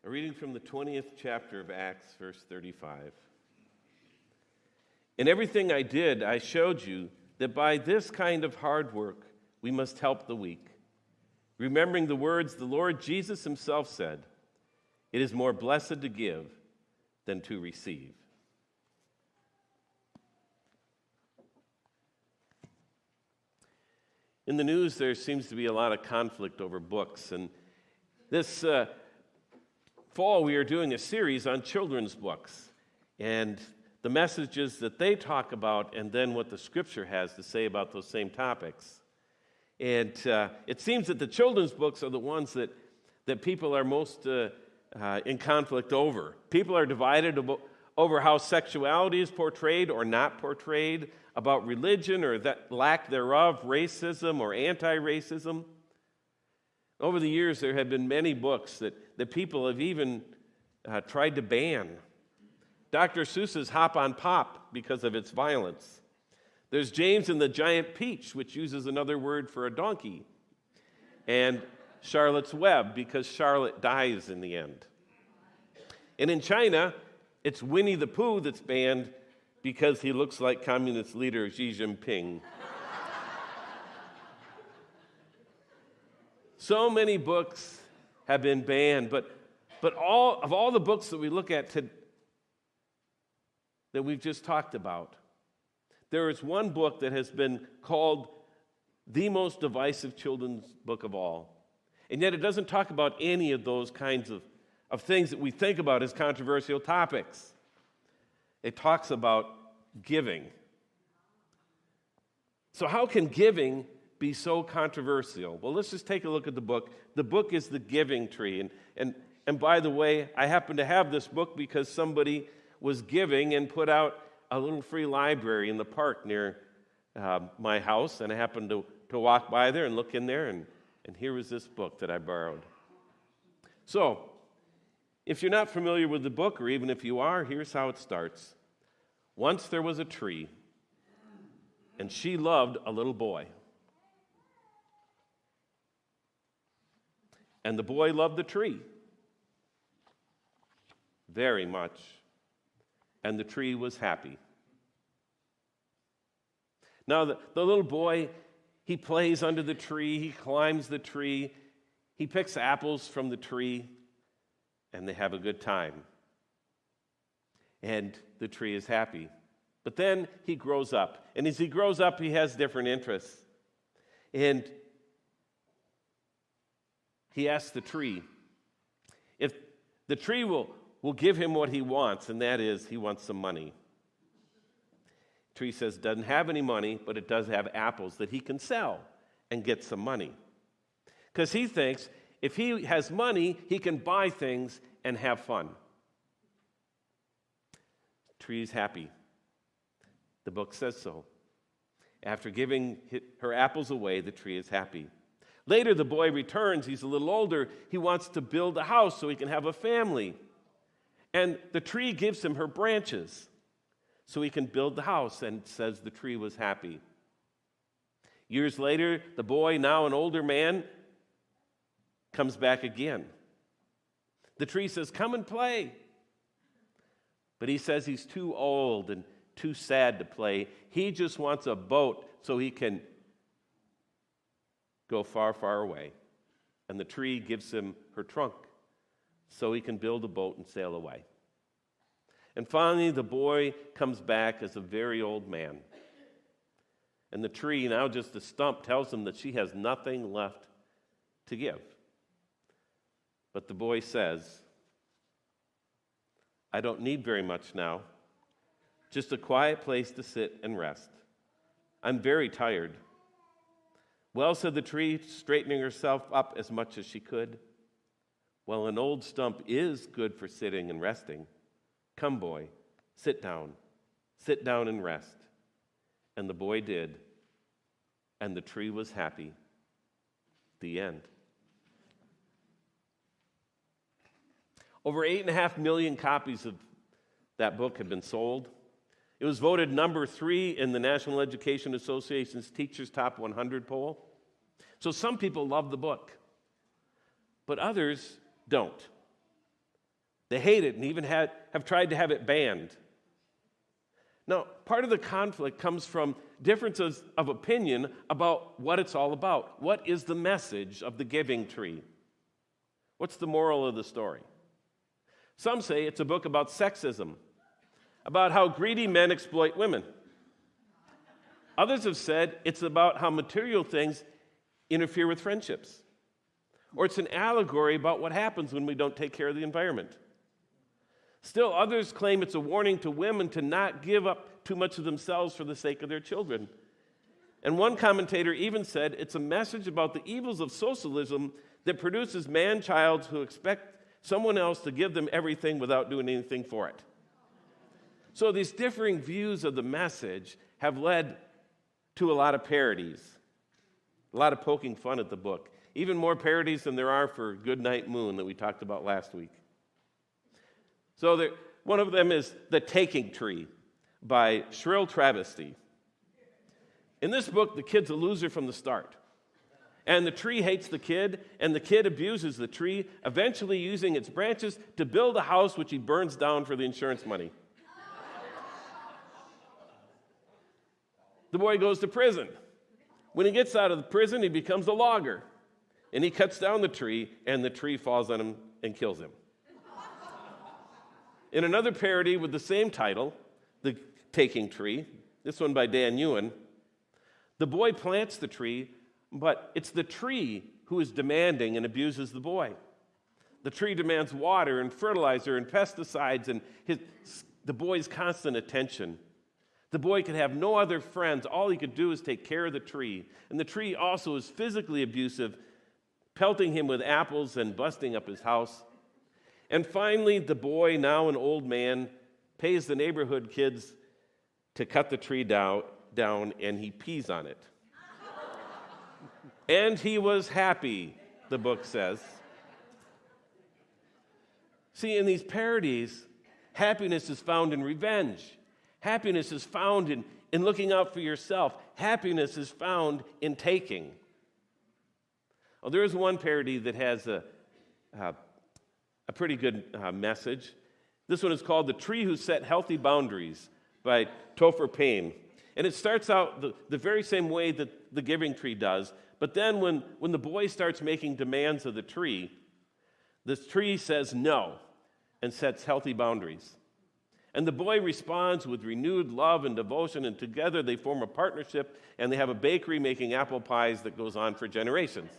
A reading from the 20th chapter of Acts, verse 35. In everything I did, I showed you that by this kind of hard work we must help the weak, remembering the words the Lord Jesus himself said, "It is more blessed to give than to receive." In the news, there seems to be a lot of conflict over books, and this fall, we are doing a series on children's books and the messages that they talk about and then what the Scripture has to say about those same topics. And it seems that the children's books are the ones that people are most in conflict over. People are divided over how sexuality is portrayed or not portrayed, about religion or that lack thereof, racism or anti-racism. Over the years, there have been many books that people have even tried to ban. Dr. Seuss's Hop on Pop because of its violence. There's James and the Giant Peach, which uses another word for a donkey. And Charlotte's Web because Charlotte dies in the end. And in China, it's Winnie the Pooh that's banned because he looks like communist leader Xi Jinping. So many books have been banned, but all the books that we look at that we've just talked about, there is one book that has been called the most divisive children's book of all. And yet it doesn't talk about any of those kinds of things that we think about as controversial topics. It talks about giving. So how can giving be so controversial? Well, let's just take a look at the book. The book is The Giving Tree. And by the way, I happen to have this book because somebody was giving and put out a little free library in the park near my house, and I happened to walk by there and look in there, and here was this book that I borrowed. So, if you're not familiar with the book, or even if you are, here's how it starts. Once there was a tree, and she loved a little boy. And the boy loved the tree very much. And the tree was happy. Now, the little boy, he plays under the tree, he climbs the tree, he picks apples from the tree, and they have a good time. And the tree is happy. But then he grows up. And as he grows up, he has different interests. And he asks the tree if the tree will give him what he wants, and that is he wants some money. The tree says it doesn't have any money, but it does have apples that he can sell and get some money. Because he thinks if he has money, he can buy things and have fun. The tree is happy. The book says so. After giving her apples away, the tree is happy. Later, the boy returns. He's a little older. He wants to build a house so he can have a family. And the tree gives him her branches so he can build the house, and says the tree was happy. Years later, the boy, now an older man, comes back again. The tree says, "Come and play." But he says he's too old and too sad to play. He just wants a boat so he can go far, far away. And the tree gives him her trunk so he can build a boat and sail away. And finally, the boy comes back as a very old man. And the tree, now just a stump, tells him that she has nothing left to give. But the boy says, "I don't need very much now, just a quiet place to sit and rest. I'm very tired." "Well," said the tree, straightening herself up as much as she could, "well, an old stump is good for sitting and resting. Come, boy, sit down and rest." And the boy did, and the tree was happy. The end. Over 8.5 million copies of that book have been sold. It was voted number 3 in the National Education Association's Teachers' Top 100 poll. So some people love the book, but others don't. They hate it and even have tried to have it banned. Now, part of the conflict comes from differences of opinion about what it's all about. What is the message of the giving tree? What's the moral of the story? Some say it's a book about sexism, about how greedy men exploit women. Others have said it's about how material things interfere with friendships. Or it's an allegory about what happens when we don't take care of the environment. Still, others claim it's a warning to women to not give up too much of themselves for the sake of their children. And one commentator even said it's a message about the evils of socialism that produces man-childs who expect someone else to give them everything without doing anything for it. So these differing views of the message have led to a lot of parodies, a lot of poking fun at the book, even more parodies than there are for Goodnight Moon that we talked about last week. So one of them is The Taking Tree by Shrill Travesty. In this book, the kid's a loser from the start. And the tree hates the kid, and the kid abuses the tree, eventually using its branches to build a house which he burns down for the insurance money. The boy goes to prison. When he gets out of the prison, he becomes a logger. And he cuts down the tree, and the tree falls on him and kills him. In another parody with the same title, The Taking Tree, this one by Dan Ewan, the boy plants the tree, but it's the tree who is demanding and abuses the boy. The tree demands water and fertilizer and pesticides and the boy's constant attention. The boy could have no other friends. All he could do is take care of the tree. And the tree also is physically abusive, pelting him with apples and busting up his house. And finally, the boy, now an old man, pays the neighborhood kids to cut the tree down, and he pees on it. And he was happy, the book says. See, in these parodies, happiness is found in revenge. Happiness is found in looking out for yourself. Happiness is found in taking. Oh, there is one parody that has a pretty good message. This one is called The Tree Who Set Healthy Boundaries by Topher Payne. And it starts out the very same way that the giving tree does, but then when the boy starts making demands of the tree says no and sets healthy boundaries. And the boy responds with renewed love and devotion, and together they form a partnership, and they have a bakery making apple pies that goes on for generations.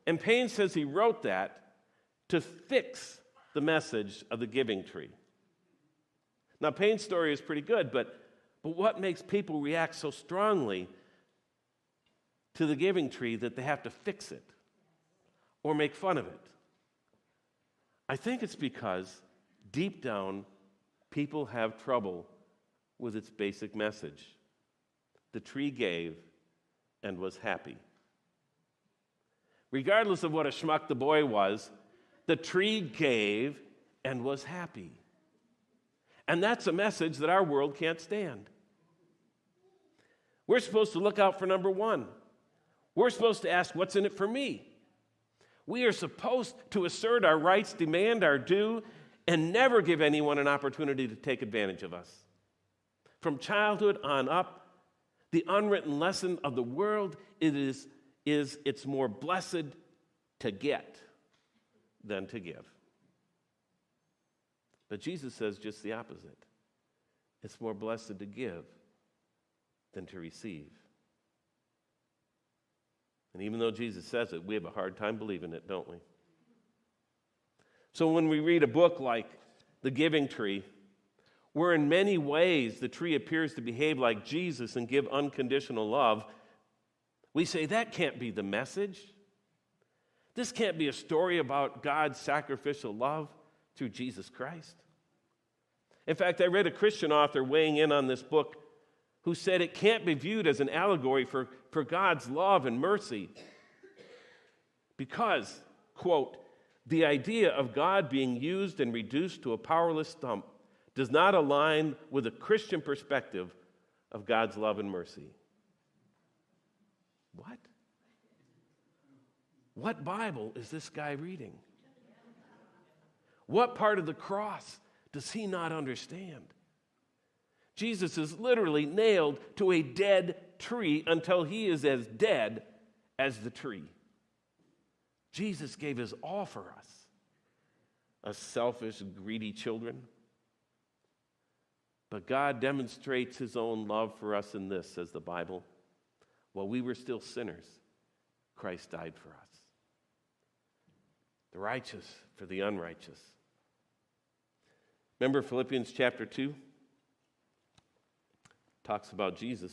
And Payne says he wrote that to fix the message of the giving tree. Now, Payne's story is pretty good, but what makes people react so strongly to the giving tree that they have to fix it or make fun of it? I think it's because deep down, people have trouble with its basic message. The tree gave and was happy. Regardless of what a schmuck the boy was, the tree gave and was happy. And that's a message that our world can't stand. We're supposed to look out for number one. We're supposed to ask, what's in it for me? We are supposed to assert our rights, demand our due, and never give anyone an opportunity to take advantage of us. From childhood on up, the unwritten lesson of the world is it's more blessed to get than to give. But Jesus says just the opposite. It's more blessed to give than to receive. And even though Jesus says it, we have a hard time believing it, don't we? So when we read a book like The Giving Tree, where in many ways the tree appears to behave like Jesus and give unconditional love, we say that can't be the message. This can't be a story about God's sacrificial love through Jesus Christ. In fact, I read a Christian author weighing in on this book who said it can't be viewed as an allegory for God's love and mercy because, quote, the idea of God being used and reduced to a powerless stump does not align with a Christian perspective of God's love and mercy. What? What Bible is this guy reading? What part of the cross does he not understand? Jesus is literally nailed to a dead tree until he is as dead as the tree. Jesus gave his all for us selfish, greedy children. But God demonstrates his own love for us in this, says the Bible. While we were still sinners, Christ died for us. The righteous for the unrighteous. Remember Philippians chapter 2? Talks about Jesus.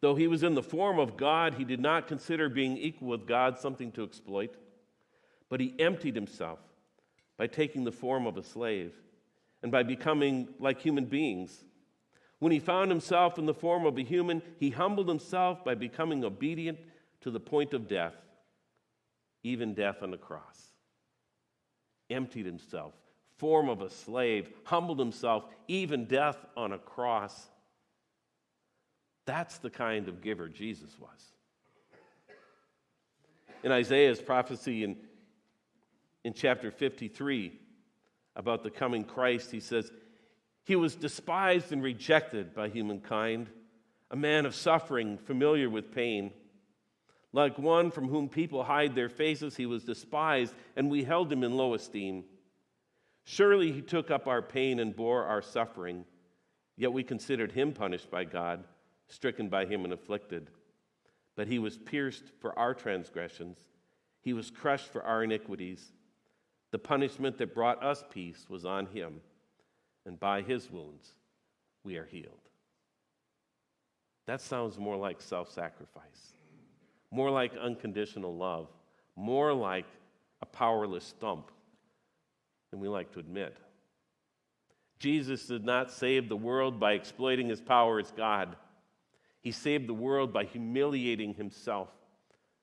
Though he was in the form of God, he did not consider being equal with God something to exploit, but he emptied himself by taking the form of a slave and by becoming like human beings. When he found himself in the form of a human, he humbled himself by becoming obedient to the point of death, even death on the cross. Emptied himself, form of a slave, humbled himself, even death on a cross. That's the kind of giver Jesus was. In Isaiah's prophecy in chapter 53 about the coming Christ, he says, he was despised and rejected by humankind, a man of suffering, familiar with pain. Like one from whom people hide their faces, he was despised, and we held him in low esteem. Surely he took up our pain and bore our suffering, yet we considered him punished by God, stricken by him and afflicted. But he was pierced for our transgressions. He was crushed for our iniquities. The punishment that brought us peace was on him, and by his wounds we are healed. That sounds more like self-sacrifice, more like unconditional love, more like a powerless stump than we like to admit. Jesus did not save the world by exploiting his power as God. He saved the world by humiliating himself,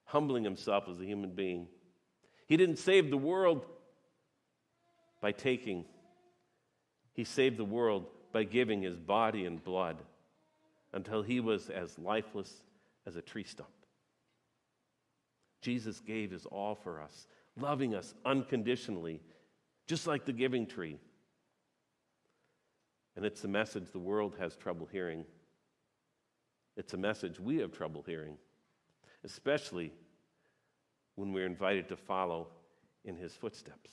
humbling himself as a human being. He didn't save the world by taking. He saved the world by giving his body and blood until he was as lifeless as a tree stump. Jesus gave his all for us, loving us unconditionally, just like the giving tree. And it's a message the world has trouble hearing. It's a message we have trouble hearing, especially when we're invited to follow in his footsteps.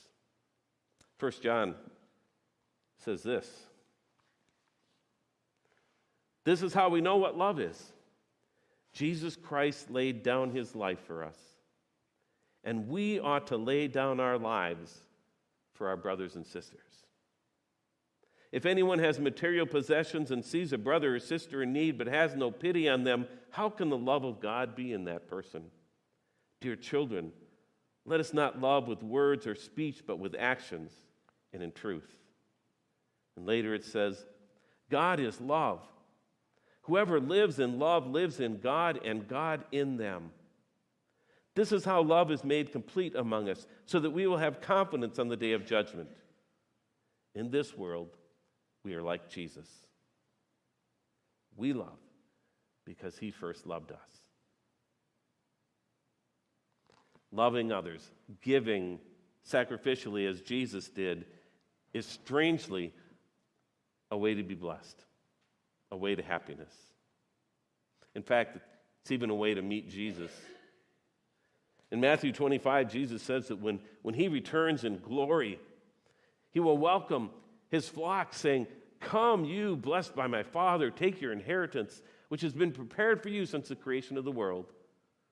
1 John says this. This is how we know what love is. Jesus Christ laid down his life for us, and we ought to lay down our lives for our brothers and sisters. If anyone has material possessions and sees a brother or sister in need but has no pity on them, how can the love of God be in that person? Dear children, let us not love with words or speech, but with actions and in truth. And later it says, God is love. Whoever lives in love lives in God and God in them. This is how love is made complete among us, so that we will have confidence on the day of judgment. In this world, we are like Jesus. We love because he first loved us. Loving others, giving sacrificially as Jesus did, is strangely a way to be blessed, a way to happiness. In fact, it's even a way to meet Jesus. In Matthew 25, Jesus says that when he returns in glory, he will welcome his flock, saying, "Come, you blessed by my Father, take your inheritance, which has been prepared for you since the creation of the world."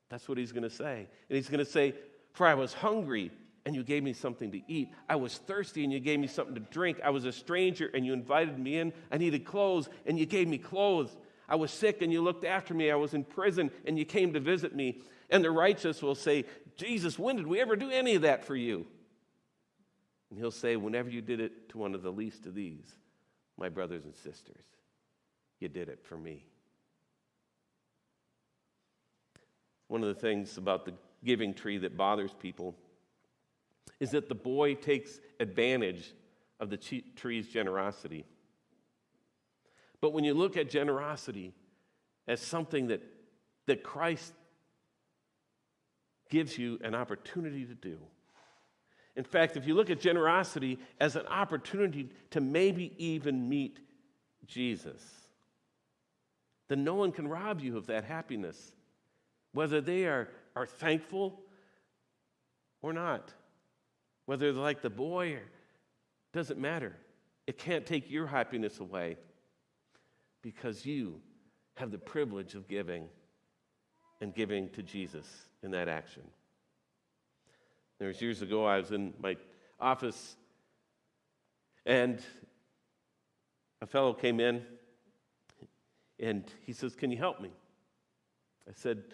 That's what he's going to say. And he's going to say, "For I was hungry, and you gave me something to eat. I was thirsty, and you gave me something to drink. I was a stranger, and you invited me in. I needed clothes, and you gave me clothes. I was sick, and you looked after me. I was in prison, and you came to visit me." And the righteous will say, "Jesus, when did we ever do any of that for you?" And he'll say, "Whenever you did it to one of the least of these, my brothers and sisters, you did it for me." One of the things about the giving tree that bothers people is that the boy takes advantage of the tree's generosity. But when you look at generosity as something that Christ gives you an opportunity to do, In fact, if you look at generosity as an opportunity to maybe even meet Jesus, then no one can rob you of that happiness, whether they are thankful or not, whether they're like the boy or doesn't matter. It can't take your happiness away because you have the privilege of giving and giving to Jesus in that action. There was years ago, I was in my office, and a fellow came in, and he says, "Can you help me?" I said,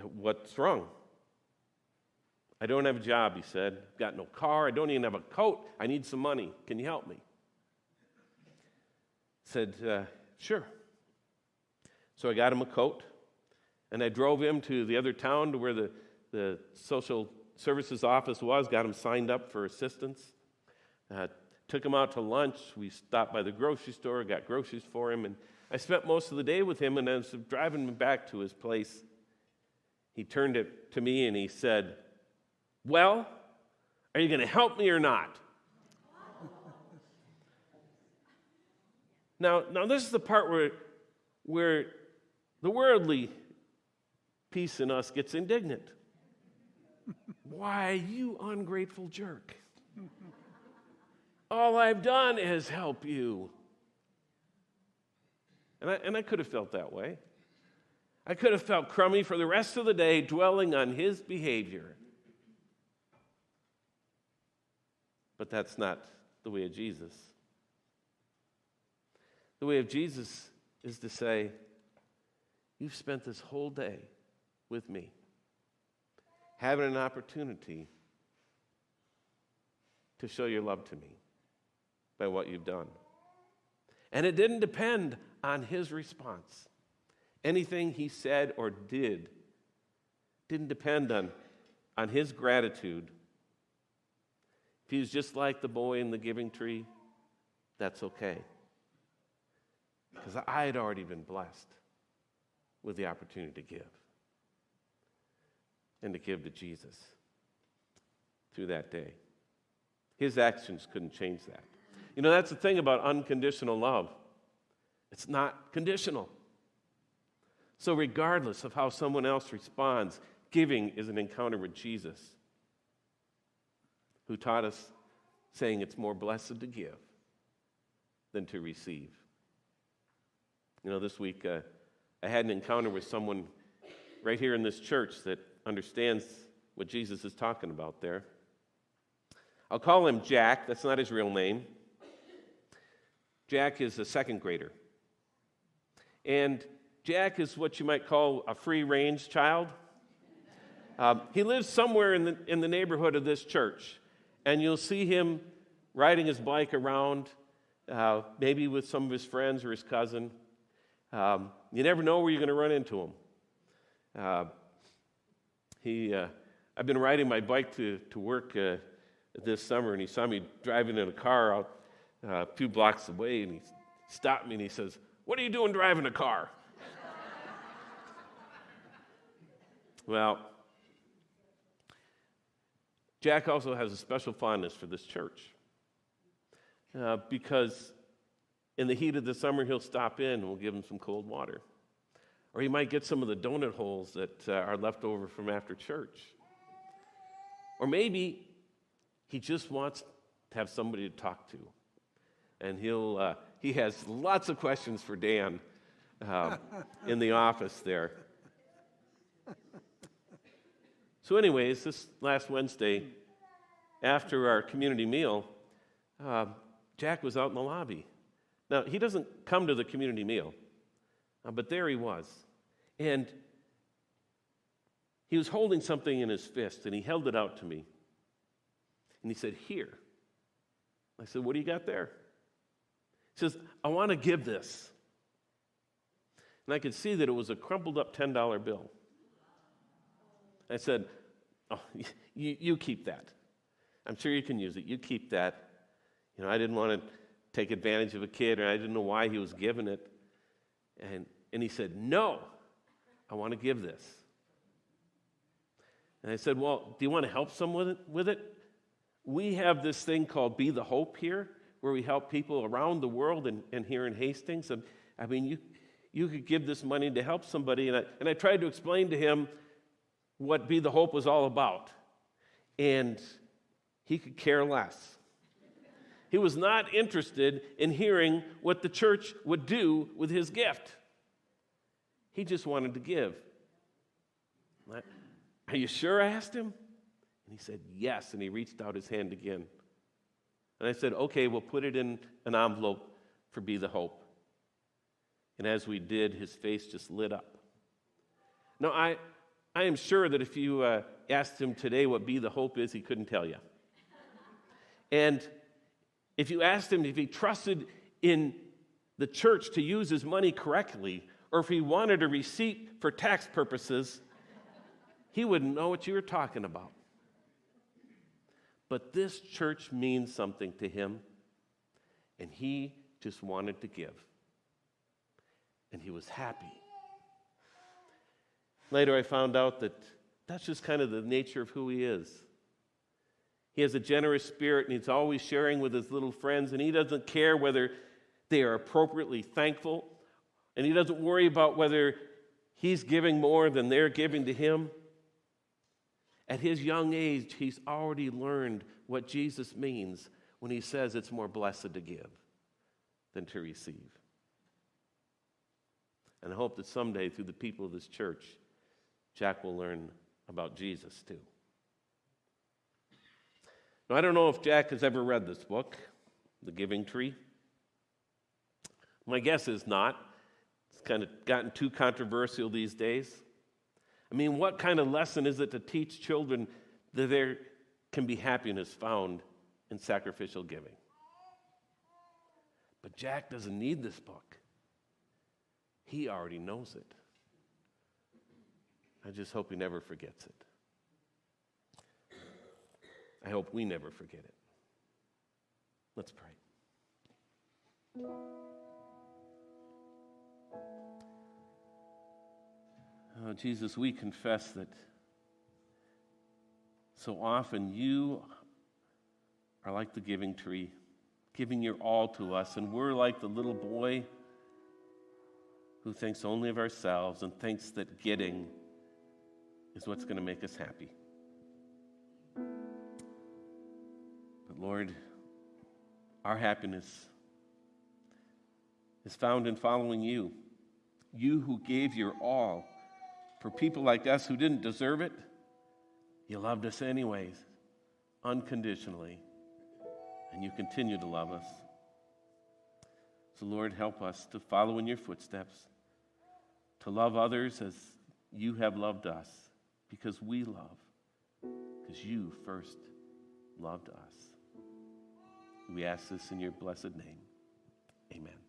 "What's wrong?" "I don't have a job," he said. "I've got no car. I don't even have a coat. I need some money. Can you help me?" I said, "Sure." So I got him a coat, and I drove him to the other town to where the social services office was, got him signed up for assistance, took him out to lunch. We stopped by the grocery store, got groceries for him, and I spent most of the day with him, and as I was driving him back to his place, he turned it to me and he said, "Well, are you going to help me or not?" Now this is the part where the worldly piece in us gets indignant. "Why, you ungrateful jerk. All I've done is help you." And I could have felt that way. I could have felt crummy for the rest of the day dwelling on his behavior. But that's not the way of Jesus. The way of Jesus is to say, "You've spent this whole day with me, having an opportunity to show your love to me by what you've done." And it didn't depend on his response. Anything he said or did didn't depend on his gratitude. If he was just like the boy in the giving tree, that's okay. Because I had already been blessed with the opportunity to give. And to give to Jesus through that day. His actions couldn't change that. You know, that's the thing about unconditional love. It's not conditional. So regardless of how someone else responds, giving is an encounter with Jesus, who taught us, saying it's more blessed to give than to receive. You know, this week I had an encounter with someone right here in this church that understands what Jesus is talking about there. I'll call him Jack. That's not his real name. Jack is a second grader. And Jack is what you might call a free-range child. He lives somewhere in the neighborhood of this church. And you'll see him riding his bike around, maybe with some of his friends or his cousin. You never know where you're going to run into him. I've been riding my bike to work this summer, and he saw me driving in a car out a few blocks away, and he stopped me and he says, "What are you doing driving a car?" Well, Jack also has a special fondness for this church because in the heat of the summer, he'll stop in and we'll give him some cold water. Or he might get some of the donut holes that are left over from after church. Or maybe he just wants to have somebody to talk to. And he has lots of questions for Dan in the office there. So anyways, this last Wednesday, after our community meal, Jack was out in the lobby. Now, he doesn't come to the community meal, but there he was. And he was holding something in his fist, and he held it out to me. And he said, "Here." I said, "What do you got there?" He says, "I want to give this." And I could see that it was a crumpled up $10 bill. I said, "Oh, you keep that. I'm sure you can use it. You keep that." You know, I didn't want to take advantage of a kid, or I didn't know why he was giving it. And he said, "No, I want to give this." And I said, "Well, do you want to help someone with it?" we have this thing called Be the Hope here, where we help people around the world and here in Hastings. And I mean, you could give this money to help somebody. And I tried to explain to him what Be the Hope was all about. And he could care less. He was not interested in hearing what the church would do with his gift. He just wanted to give. Are you sure? I asked him. And he said, yes. And he reached out his hand again. And I said, okay, we'll put it in an envelope for Be the Hope. And as we did, his face just lit up. Now, I am sure that if you asked him today what Be the Hope is, he couldn't tell you. And if you asked him if he trusted in the church to use his money correctly, or if he wanted a receipt for tax purposes, he wouldn't know what you were talking about. But this church means something to him, and he just wanted to give. And he was happy. Later I found out that that's just kind of the nature of who he is. He has a generous spirit, and he's always sharing with his little friends, and he doesn't care whether they are appropriately thankful, and he doesn't worry about whether he's giving more than they're giving to him. At his young age, he's already learned what Jesus means when he says it's more blessed to give than to receive. And I hope that someday, through the people of this church, Jack will learn about Jesus too. Now, I don't know if Jack has ever read this book, The Giving Tree. My guess is not. It's kind of gotten too controversial these days. I mean, what kind of lesson is it to teach children that there can be happiness found in sacrificial giving? But Jack doesn't need this book. He already knows it. I just hope he never forgets it. I hope we never forget it. Let's pray. Oh, Jesus, we confess that so often you are like the giving tree, giving your all to us, and we're like the little boy who thinks only of ourselves and thinks that getting is what's going to make us happy. But Lord, our happiness is found in following you. You who gave your all for people like us who didn't deserve it. You loved us anyways, unconditionally, and you continue to love us. So Lord, help us to follow in your footsteps, to love others as you have loved us, because we love, because you first loved us. We ask this in your blessed name. Amen.